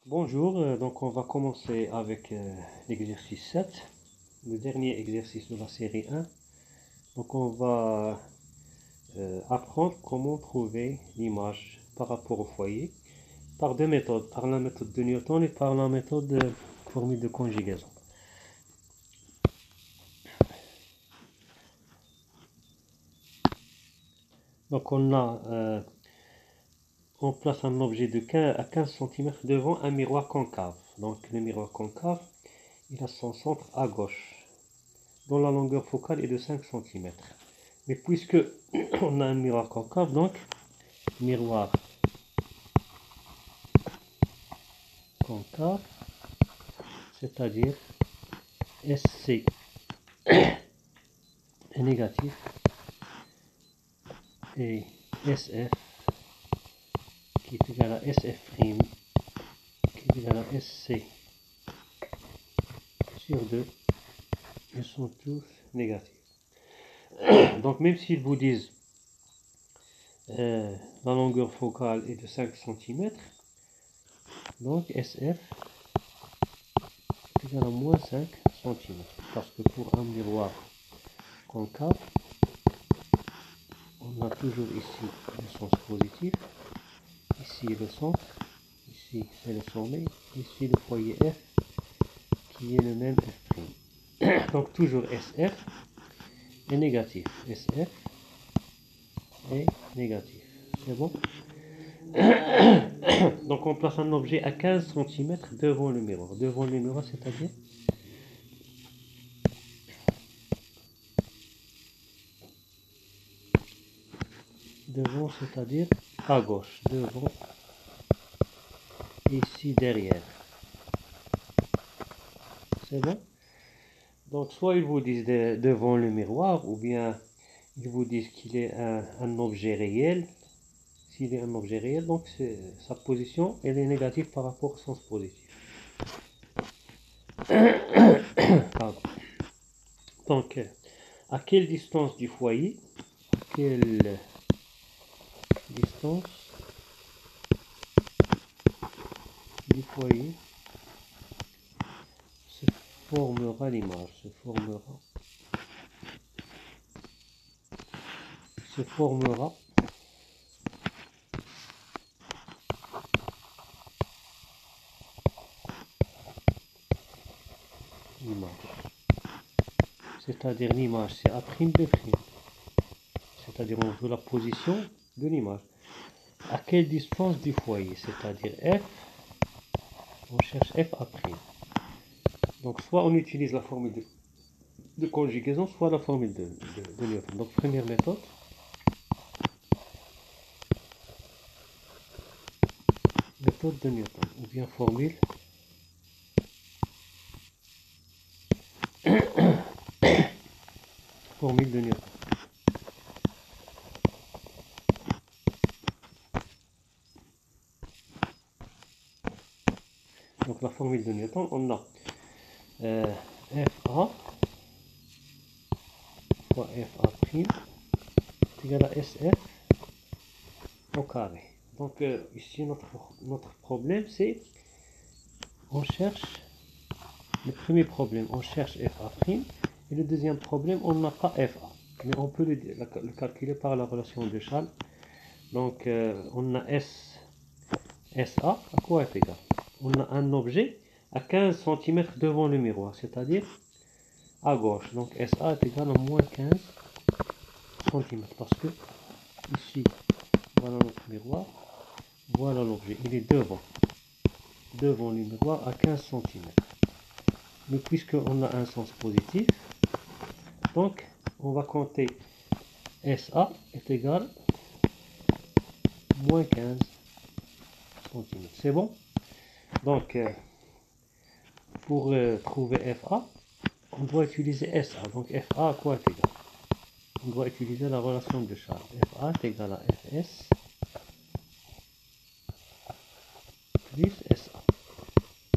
Bonjour, donc on va commencer avec l'exercice 7, le dernier exercice de la série 1. Donc on va apprendre comment trouver l'image par rapport au foyer par deux méthodes, par la méthode de Newton et par la méthode de formule de conjugaison. Donc on place un objet de 15 à 15 cm devant un miroir concave. Donc le miroir concave, il a son centre à gauche, dont la longueur focale est de 5 cm. Mais puisque on a un miroir concave, donc miroir concave, c'est-à-dire SC est négatif et SF qui est égal à SF' qui est égal à SC sur 2, ils sont tous négatifs. Donc même s'ils vous disent la longueur focale est de 5 cm, donc SF est égal à moins 5 cm. Parce que pour un miroir concave, on a toujours ici le sens positif, ici le centre, ici c'est le sommet, ici le foyer F qui est le même F'. Donc toujours SF est négatif. SF est négatif. C'est bon? Donc on place un objet à 15 cm devant le miroir. Devant le miroir, c'est-à-dire devant, c'est-à-dire à gauche. Devant, ici derrière. C'est bon? Donc soit ils vous disent devant le miroir, ou bien ils vous disent qu'il est un objet réel. S'il est un objet réel, donc sa position elle est négative par rapport au sens positif. Pardon. Donc, à quelle distance du foyer, à quelle distance du foyer se formera l'image, se formera l'image. C'est-à-dire l'image, c'est A', B'. C'est-à-dire on veut la position de l'image. À quelle distance du foyer, c'est-à-dire F, on cherche F A'. Donc soit on utilise la formule de conjugaison, soit la formule de Newton. Donc première méthode, méthode de Newton, ou bien formule de Newton. Donc la formule de Newton, on a FA fois FA' est égal à SF au carré. Donc ici notre problème c'est on cherche le premier problème, on cherche FA' et le deuxième problème on n'a pas FA. Mais on peut le calculer par la relation de Charles. Donc on a SA à quoi est égal? On a un objet à 15 cm devant le miroir, c'est-à-dire à gauche. Donc SA est égal à moins 15 cm parce que ici, voilà notre miroir, voilà l'objet, il est devant le miroir à 15 cm. Mais puisqu'on a un sens positif, donc on va compter SA est égal à moins 15 cm. C'est bon? Donc pour trouver FA, on doit utiliser SA. Donc FA à quoi est égal? On doit utiliser la relation de Charles. FA est égal à FS plus SA.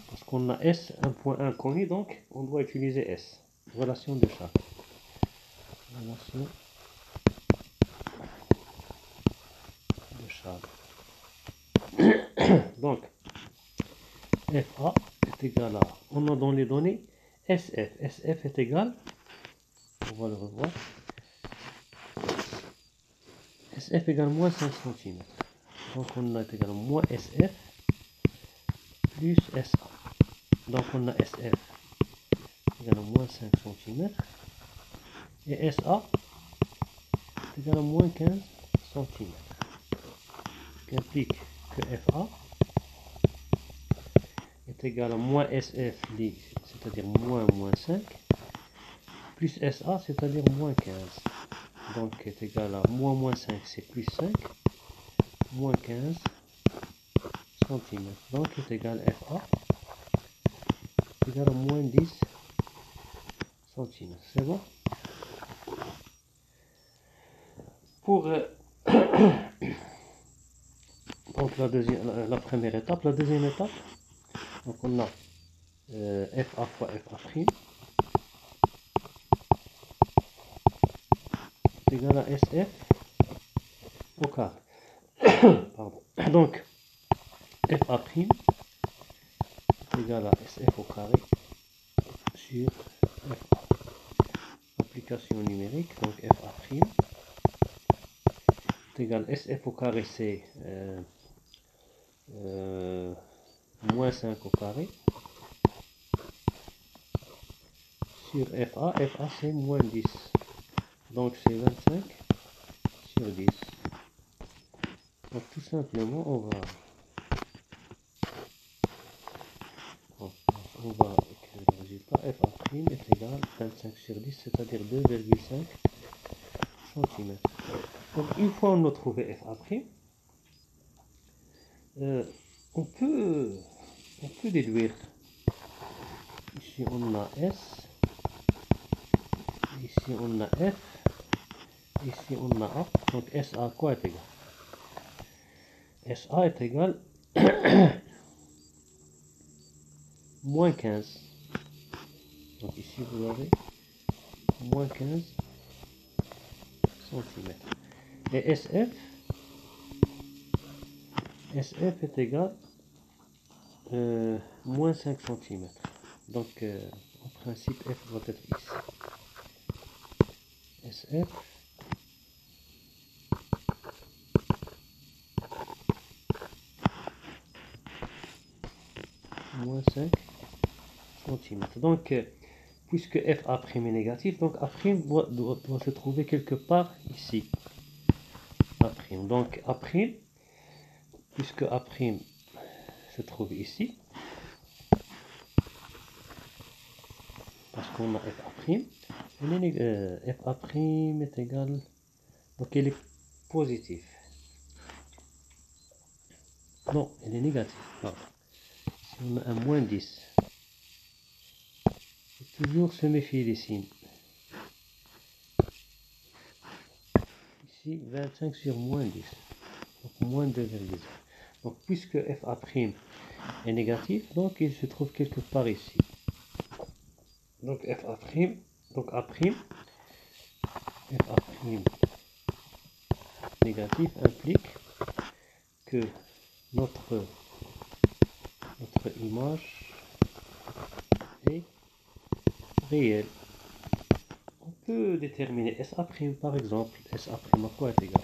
Parce qu'on a S, un point inconnu, donc on doit utiliser S. Relation de Charles. Relation de Charles. Donc, FA est égal à, on a dans les données SF. SF est égal, on va le revoir, SF égale moins 5 cm. Donc on a égal à moins SF plus SA. Donc on a SF égale à moins 5 cm et SA est égal à moins 15 cm. Ce qui implique que FA est égal à moins SF, c'est-à-dire moins 5, plus SA, c'est-à-dire moins 15. Donc est égal à moins 5, c'est plus 5, moins 15 cm. Donc est égal à FA est égal à moins 10 cm. C'est bon? Pour donc la première étape, la deuxième étape, donc on a FA fois FA' est égal à SF au carré. Pardon. Donc FA' est égal à SF au carré sur FA. Application numérique, donc FA' est égal à SF au carré, c'est moins 5 au carré sur FA. FA c'est moins 10. Donc c'est 25 sur 10. Donc tout simplement on va écrire le résultat. FA' est égal à 25 sur 10, c'est-à-dire 2,5 cm. Donc une fois on a trouvé FA', on peut déduire. Ici on a S, ici on a F, ici on a A. Donc SA quoi est égal? SA est égal moins 15. Donc ici vous avez moins 15 cm. Et SF est égal moins 5 cm. Donc en principe F doit être ici. SF moins 5 cm. Donc puisque FA' est négatif, donc A' doit se trouver quelque part ici. A'. Donc A', puisque A' se trouve ici, parce qu'on a FA', FA' est égal, donc elle est positive. Non, elle est négative. Pardon. Si on a un moins 10, il faut toujours se méfier des signes. Ici, 25 sur moins 10, donc moins 2,5. Donc puisque FA' est négatif, donc il se trouve quelque part ici. Donc FA', donc A', FA' négatif implique que notre image est réelle. On peut déterminer SA' par exemple. SA' à quoi est égal?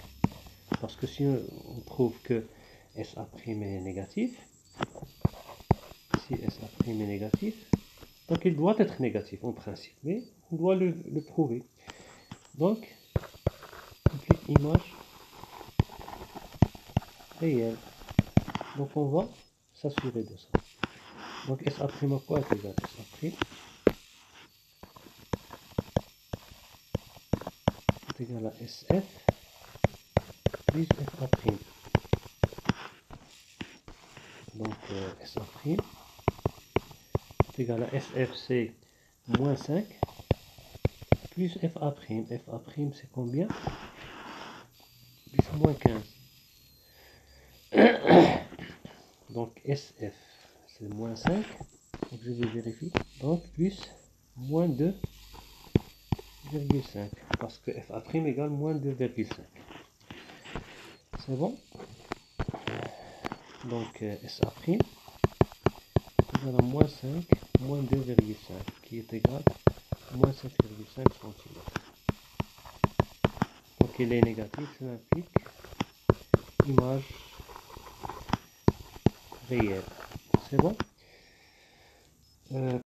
Parce que si on trouve que SA' est négatif, si SA' est négatif, donc il doit être négatif en principe, mais on doit le prouver. Donc, implique image réelle. Donc on va s'assurer de ça. Donc SA' à quoi est égal? SA' est égal à SF plus FA'. Donc SA' est égal à SF, c'est moins 5 plus FA'. FA' c'est combien? Plus moins 15. Donc SF c'est moins 5. Donc je vais vérifier. Donc plus moins 2,5. Parce que FA' égale moins 2,5. C'est bon? Donc SA' égal à moins 5, moins 2,5, qui est égal à moins 7,5 cm. Donc il est négatif, cela implique image réelle. C'est bon?